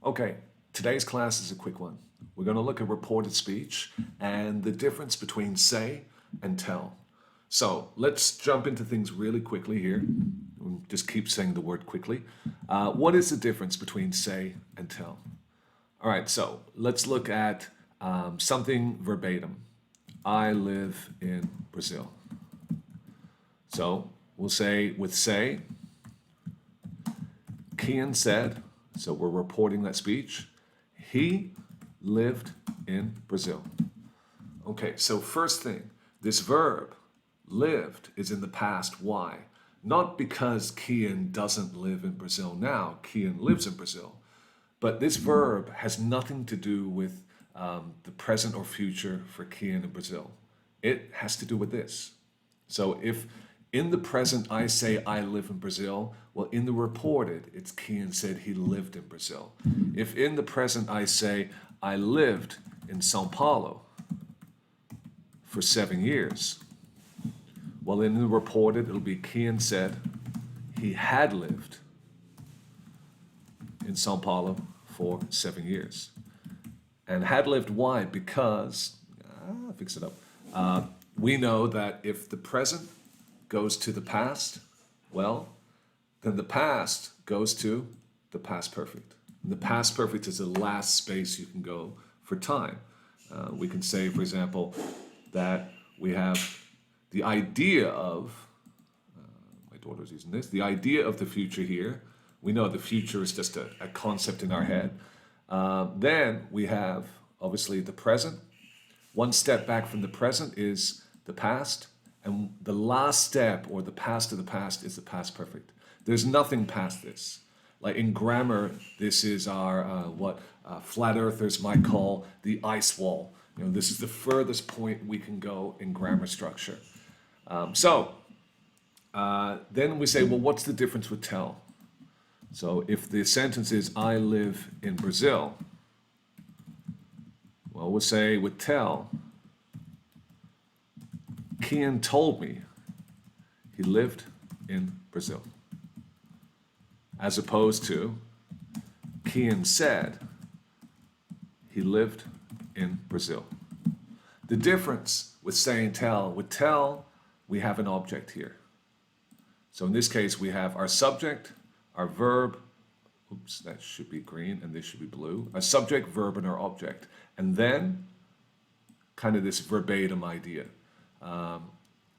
Okay, today's class is a quick one. We're going to look at reported speech and the difference between say and tell. So let's jump into things really quickly here. Just keep saying the word quickly. What is the difference between say and tell? All right, so let's look at something verbatim. I live in Brazil. So we'll say with say, Kian said, so we're reporting that speech, he lived in Brazil. Okay, so first thing, this verb, lived, is in the past. Why? Not because Kian doesn't live in Brazil now, Kian lives in Brazil. But this verb has nothing to do with the present or future for Kian in Brazil. It has to do with this. So if in the present I say I live in Brazil, well, in the reported, it's Kian said he lived in Brazil. If in the present I say I lived in Sao Paulo for 7 years, well, in the reported, it'll be Kian said he had lived in Sao Paulo for 7 years. And had lived, why? Because, I'll fix it up. We know that if the present goes to the past, well, then the past goes to the past perfect. And the past perfect is the last space you can go for time. We can say, for example, that we have the idea of, my daughter's using this, the idea of the future here. We know the future is just a concept in our head. Then we have, obviously, the present. One step back from the present is the past. And the last step, or the past of the past, is the past perfect. There's nothing past this. Like in grammar, this is our, what flat earthers might call the ice wall. You know, this is the furthest point we can go in grammar structure. Then we say, well, what's the difference with tell? So if the sentence is, I live in Brazil, well, we'll say with tell, Kian told me he lived in Brazil. As opposed to, Kian said he lived in Brazil. The difference with say and tell, with tell, we have an object here. So in this case, we have our subject, our verb, oops, that should be green and this should be blue, a subject, verb, and our object. And then kind of this verbatim idea.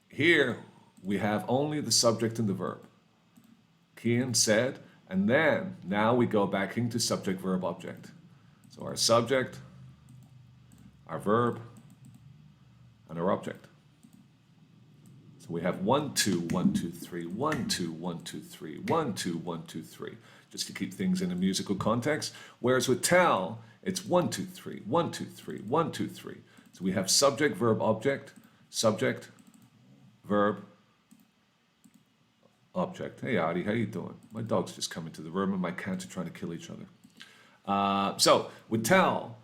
Here we have only the subject and the verb. Kian said, and then now we go back into subject, verb, object. So our subject, our verb, and our object. So we have 1, 2, 1, 2, 3, 1, 2, 1, 2, 3, 1, 2, 1, 2, 3, just to keep things in a musical context. Whereas with tell, it's 1, 2, 3, 1, 2, 3, 1, 2, 3. So we have subject, verb, object, subject, verb, object. Hey, Adi, how you doing? My dog's just come into the room and my cats are trying to kill each other. So with tell,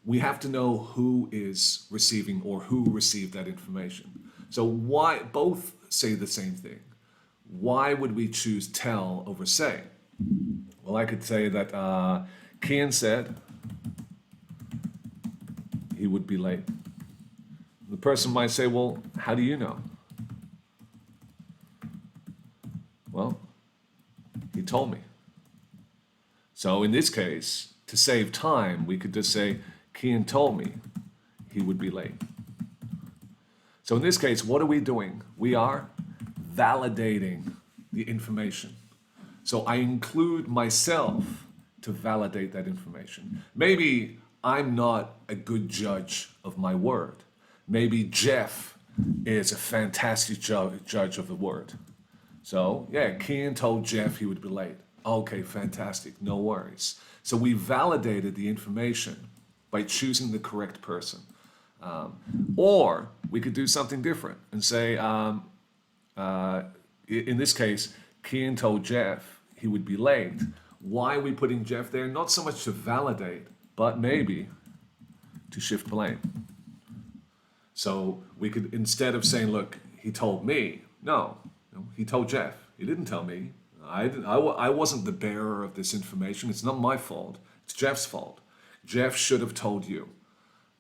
we have to know who is receiving or who received that information. So why, both say the same thing. Why would we choose tell over say? Well, I could say that Kian said he would be late. The person might say, well, how do you know? Well, he told me. So in this case, to save time, we could just say, Kian told me he would be late. So in this case, what are we doing? We are validating the information. So I include myself to validate that information. Maybe I'm not a good judge of my word. Maybe Jeff is a fantastic judge of the word. So yeah, Kian told Jeff he would be late. Okay, fantastic, no worries. So we validated the information by choosing the correct person. Or we could do something different and say, in this case, Kian told Jeff he would be late. Why are we putting Jeff there? Not so much to validate, but maybe to shift blame. So we could, instead of saying, look, he told me, no, he told Jeff. He didn't tell me. I wasn't the bearer of this information. It's not my fault. It's Jeff's fault. Jeff should have told you.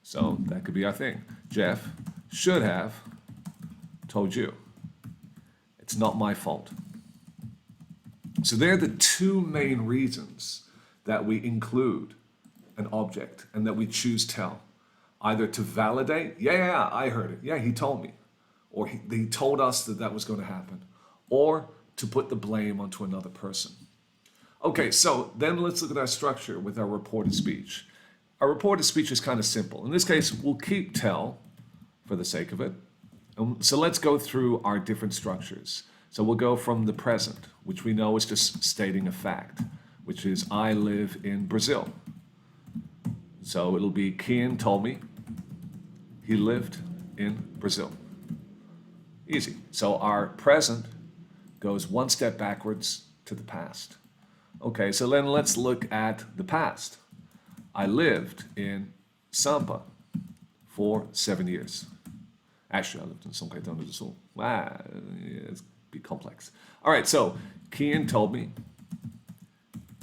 So that could be our thing. Jeff should have told you. It's not my fault. So they're the two main reasons that we include an object and that we choose tell. Either to validate, yeah, I heard it. Yeah, he told me. Or he told us that that was going to happen. Or to put the blame onto another person. Okay, so then let's look at our structure with our reported speech. Our reported speech is kind of simple. In this case, we'll keep tell for the sake of it. So let's go through our different structures. So we'll go from the present, which we know is just stating a fact, which is I live in Brazil. So it'll be Kian told me he lived in Brazil. Easy. So our present goes one step backwards to the past. Okay, so then let's look at the past. I lived in Sampa for 7 years. Actually, I lived in São Caetano do Sul. It's a bit complex. All right, so Kian told me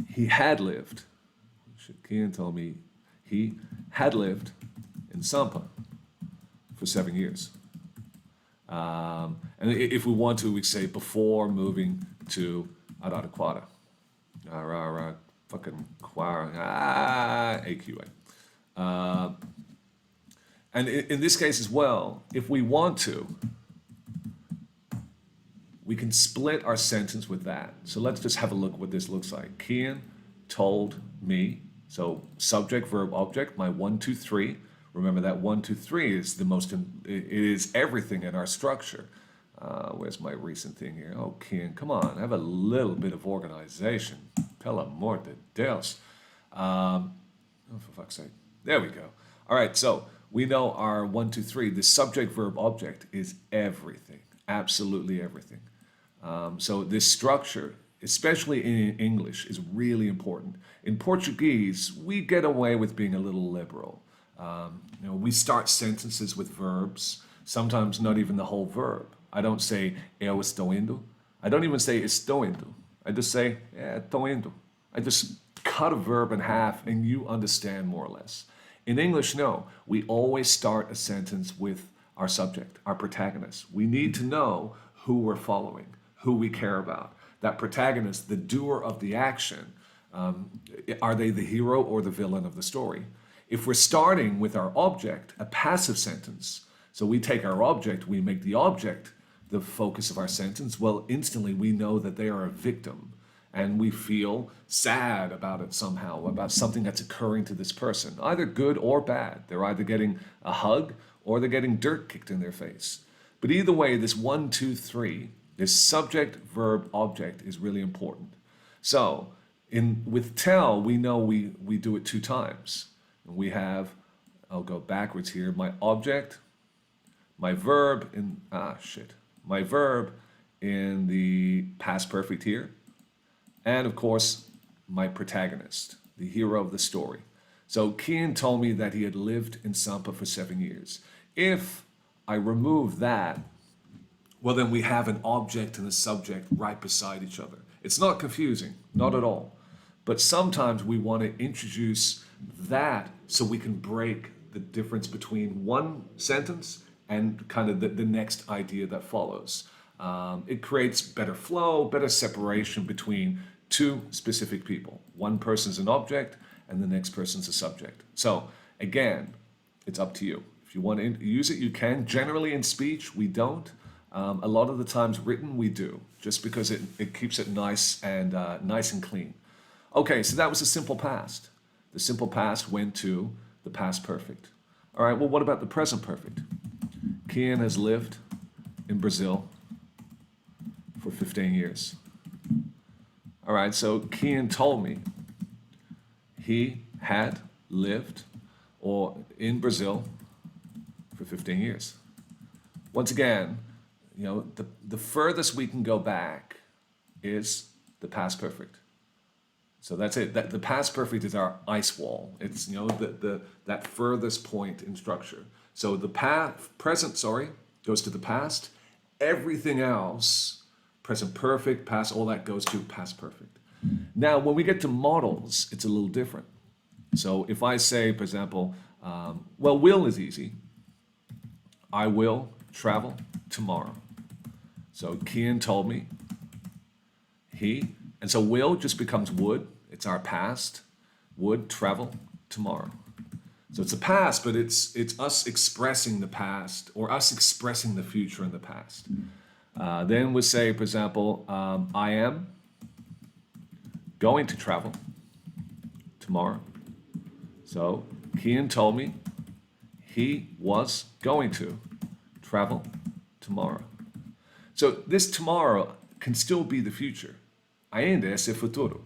he had lived. Kian told me he had lived in Sampa for 7 years. And if we want to, we say before moving to Araraquara. AQA. And in this case as well, if we want to, we can split our sentence with that. So let's just have a look what this looks like. Kian told me, so subject, verb, object, my 1, 2, 3. Remember that 1, 2, 3 is it is everything in our structure. Where's my recent thing here? Oh, Kian, come on, have a little bit of organization. Pel amor de Deus. Oh, for fuck's sake. There we go. All right, so we know our 1, 2, 3. The subject, verb, object is everything, absolutely everything. So this structure, especially in English, is really important. In Portuguese, we get away with being a little liberal. We start sentences with verbs, sometimes not even the whole verb. I don't say eu estou indo. I don't even say estou indo. I just say estou indo. I just cut a verb in half and you understand more or less. In English, no. We always start a sentence with our subject, our protagonist. We need to know who we're following, who we care about. That protagonist, the doer of the action, are they the hero or the villain of the story? If we're starting with our object, a passive sentence, so we take our object, we make the object the focus of our sentence, well, instantly we know that they are a victim and we feel sad about it somehow, about something that's occurring to this person, either good or bad. They're either getting a hug or they're getting dirt kicked in their face. But either way, this 1, 2, 3, this subject, verb, object is really important. So with tell, we know we do it 2 times. We have, I'll go backwards here, my object, my verb my verb in the past perfect here, and of course, my protagonist, the hero of the story. So Kian told me that he had lived in Sampa for 7 years. If I remove that, well then we have an object and a subject right beside each other. It's not confusing, not at all. But sometimes we want to introduce that so we can break the difference between one sentence and kind of the next idea that follows. It creates better flow, better separation between 2 specific people. One person's an object and the next person's a subject. So again, it's up to you. If you want to use it, you can. Generally in speech, we don't. A lot of the times written, we do, just because it keeps it nice and clean. Okay, so that was the simple past. The simple past went to the past perfect. All right, well, what about the present perfect? Kian has lived in Brazil for 15 years. All right, so Kian told me he had lived in Brazil for 15 years. Once again, the furthest we can go back is the past perfect. So that's it. The past perfect is our ice wall. It's that furthest point in structure. So the present goes to the past. Everything else present perfect, past, all that goes to past perfect. Now, when we get to models, it's a little different. So if I say, for example, well, will is easy. I will travel tomorrow. So Kian told me, he, and so will just becomes would. It's our past. Would travel tomorrow. So it's a past, but it's us expressing the past or us expressing the future in the past. Then we say, for example, I am going to travel tomorrow. So Kian told me he was going to travel tomorrow. So this tomorrow can still be the future. Ainda é esse futuro.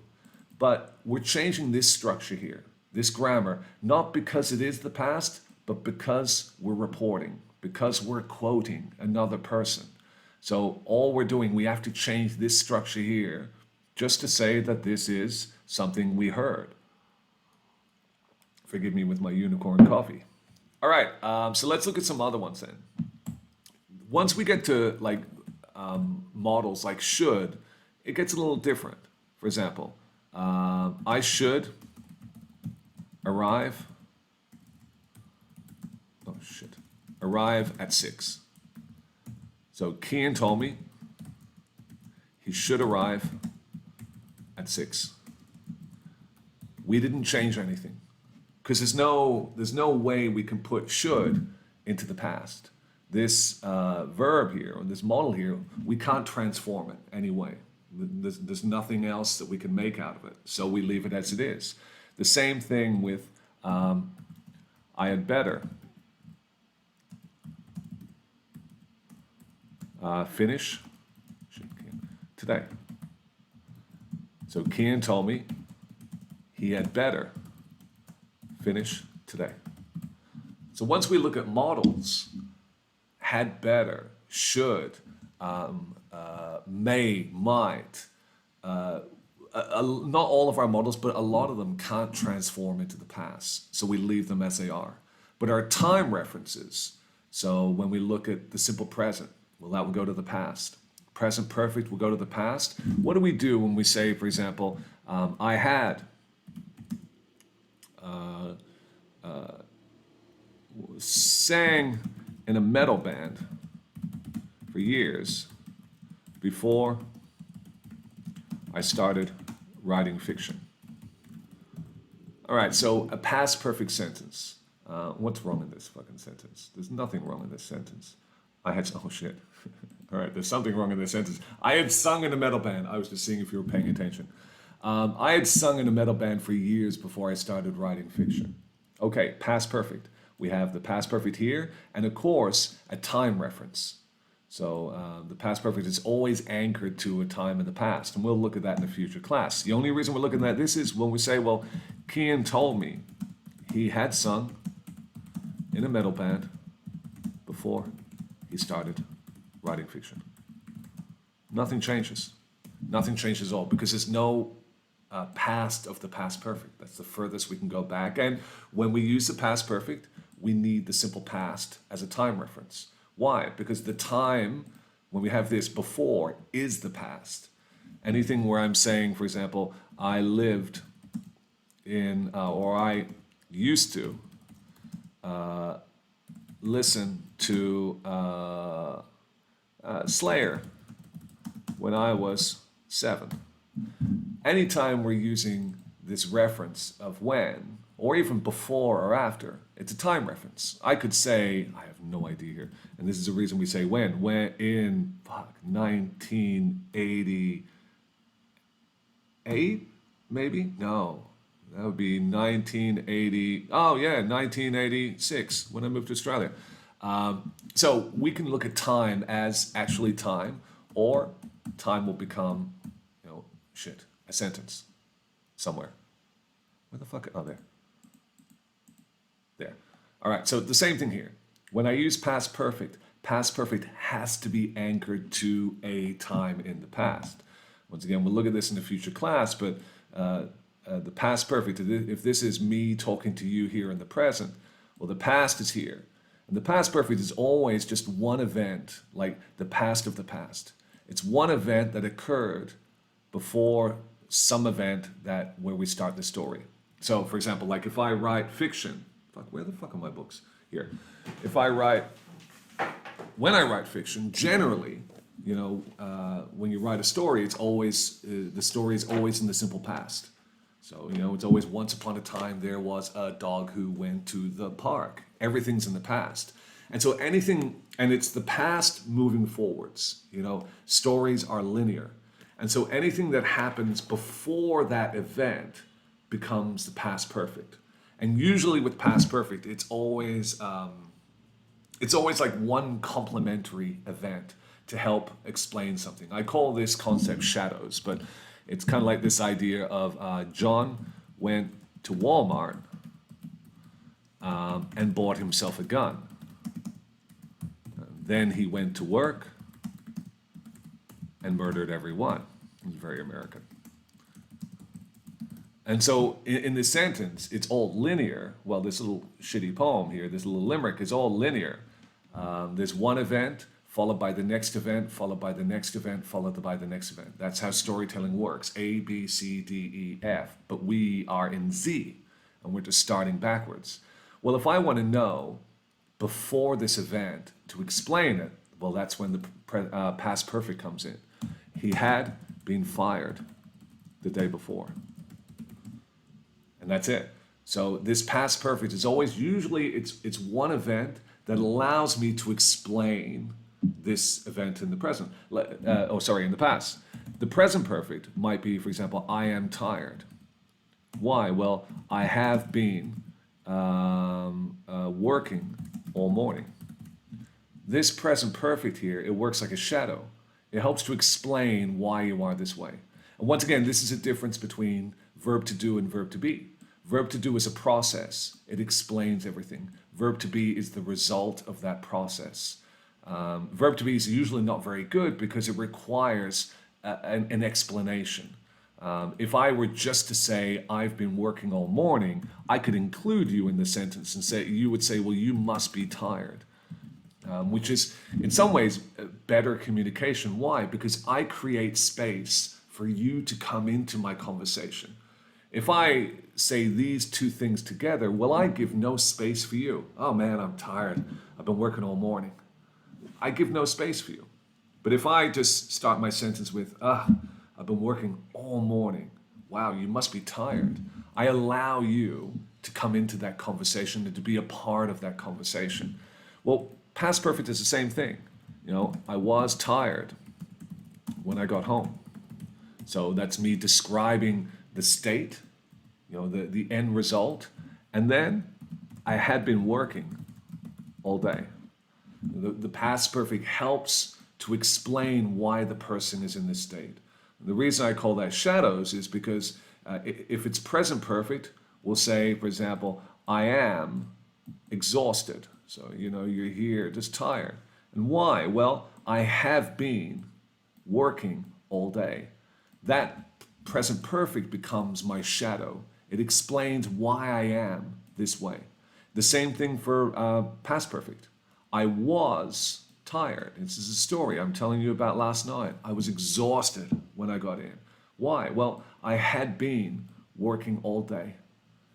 But we're changing this structure here, this grammar, not because it is the past, but because we're reporting, because we're quoting another person. So all we're doing, we have to change this structure here just to say that this is something we heard. Forgive me with my unicorn coffee. All right, so let's look at some other ones then. Once we get to like models like should, it gets a little different. For example, I should arrive at 6. So Kian told me he should arrive at 6. We didn't change anything because there's no way we can put should into the past. This verb here, or this model here, we can't transform it anyway. There's nothing else that we can make out of it, so we leave it as it is. The same thing with I had better finish today. So Kian told me he had better finish today. So once we look at models, had better, should, may, might, not all of our models, but a lot of them can't transform into the past, so we leave them as they are. But our time references, so when we look at the simple present, well, that will go to the past. Present perfect will go to the past. What do we do when we say, for example, I had sang in a metal band for years before I started writing fiction. All right, so a past perfect sentence. What's wrong in this fucking sentence? There's nothing wrong in this sentence. Oh shit. All right, there's something wrong in this sentence. I had sung in a metal band. I was just seeing if you were paying attention. I had sung in a metal band for years before I started writing fiction. Okay, past perfect. We have the past perfect here, and of course, a time reference. So the past perfect is always anchored to a time in the past, and we'll look at that in a future class. The only reason we're looking at this is when we say, well, Kian told me he had sung in a metal band before he started writing fiction. Nothing changes. Nothing changes at all because there's no past of the past perfect. That's the furthest we can go back. And when we use the past perfect, we need the simple past as a time reference. Why? Because the time, when we have this before, is the past. Anything where I'm saying, for example, I lived in, or I used to listen to Slayer when I was 7. Anytime we're using this reference of when, or even before or after, it's a time reference. I could say, I have no idea here, and this is the reason we say when in 1988, maybe? No, that would be 1980, oh yeah, 1986, when I moved to Australia. So we can look at time as actually time, or time will become, a sentence somewhere. Where the fuck? Oh, there. There. All right, so the same thing here. When I use past perfect has to be anchored to a time in the past. Once again, we'll look at this in the future class, but the past perfect, if this is me talking to you here in the present, well, the past is here. And the past perfect is always just one event, like the past of the past. It's one event that occurred before some event where we start the story. So, for example, like if I write fiction, where the fuck are my books? Here. When I write fiction, generally, when you write a story, it's always, the story is always in the simple past. So, it's always once upon a time there was a dog who went to the park. Everything's in the past. And so and it's the past moving forwards. Stories are linear. And so anything that happens before that event becomes the past perfect. And usually with past perfect, it's always like one complementary event to help explain something. I call this concept shadows, but it's kind of like this idea of John went to Walmart and bought himself a gun. Then he went to work and murdered everyone. He's very American. And so in this sentence, it's all linear. Well, this little shitty poem here, this little limerick is all linear. There's one event, followed by the next event, followed by the next event, followed by the next event. That's how storytelling works. A, B, C, D, E, F. But we are in Z, and we're just starting backwards. Well, if I want to know before this event to explain it, well, that's when the past perfect comes in. He had been fired the day before. And that's it. So this past perfect is always, usually it's one event that allows me to explain this event in the present. In the past. The present perfect might be, for example, I am tired. Why? Well, I have been working all morning. This present perfect here, it works like a shadow. It helps to explain why you are this way. And once again, this is a difference between verb to do and verb to be. Verb to do is a process. It explains everything. Verb to be is the result of that process. Verb to be is usually not very good because it requires an explanation. If I were just to say, I've been working all morning, I could include you in the sentence and you would say, well, you must be tired. Which is, in some ways, better communication. Why? Because I create space for you to come into my conversation. If I say these two things together, well, I give no space for you. Oh man, I'm tired. I've been working all morning. I give no space for you. But if I just start my sentence with, I've been working all morning. Wow, you must be tired. I allow you to come into that conversation and to be a part of that conversation. Well, past perfect is the same thing. I was tired when I got home. So that's me describing the state, the end result. And then I had been working all day. The past perfect helps to explain why the person is in this state. The reason I call that shadows is because if it's present perfect, we'll say, for example, I am exhausted. So, you're here just tired. And why? Well, I have been working all day. That present perfect becomes my shadow. It explains why I am this way. The same thing for past perfect. I was tired. This is a story I'm telling you about last night. I was exhausted when I got in. Why? Well, I had been working all day.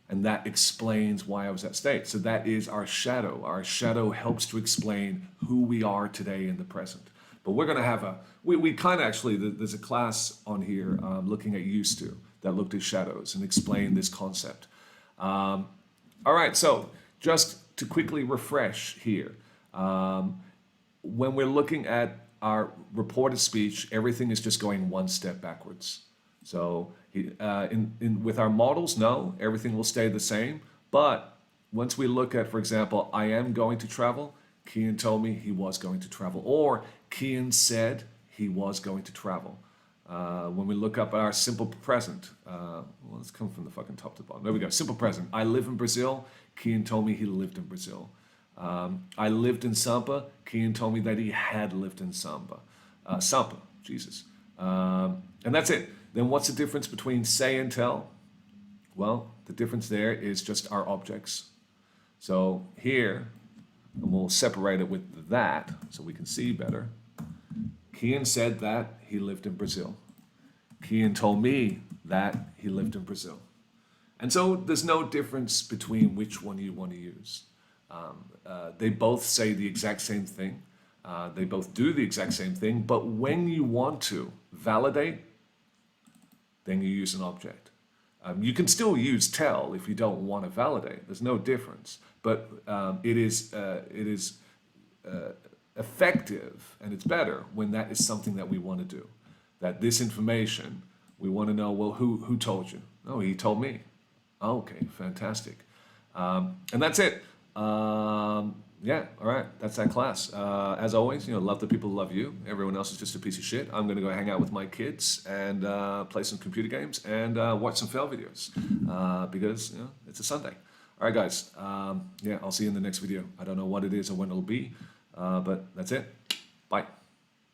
And that explains why I was at state. So that is our shadow. Our shadow helps to explain who we are today in the present. But we're going to have we kind of actually, there's a class on here looking at used to that looked at shadows and explained this concept. All right, so just to quickly refresh here. When we're looking at our reported speech, everything is just going one step backwards. So with our models, no, everything will stay the same. But once we look at, for example, I am going to travel, Kian told me he was going to travel. Or Kian said he was going to travel. When we look up at our simple present, let's come from the fucking top to the bottom. There we go, simple present. I live in Brazil, Kian told me he lived in Brazil. I lived in Sampa, Kian told me that he had lived in Sampa. Jesus. And that's it. Then what's the difference between say and tell? Well, the difference there is just our objects. So here, and we'll separate it with that so we can see better. Kian said that he lived in Brazil. Kian told me that he lived in Brazil. And so there's no difference between which one you want to use. They both say the exact same thing. They both do the exact same thing, but when you want to validate, then you use an object. You can still use tell if you don't want to validate. There's no difference. But it is effective and it's better when that is something that we want to do. That this information, we want to know, well, who told you? Oh, he told me. Okay, fantastic. And that's it. Yeah, all right, that's that class. As always, love the people who love you. Everyone else is just a piece of shit. I'm going to go hang out with my kids and play some computer games and watch some fail videos because it's a Sunday. All right, guys. Yeah, I'll see you in the next video. I don't know what it is or when it'll be, but that's it.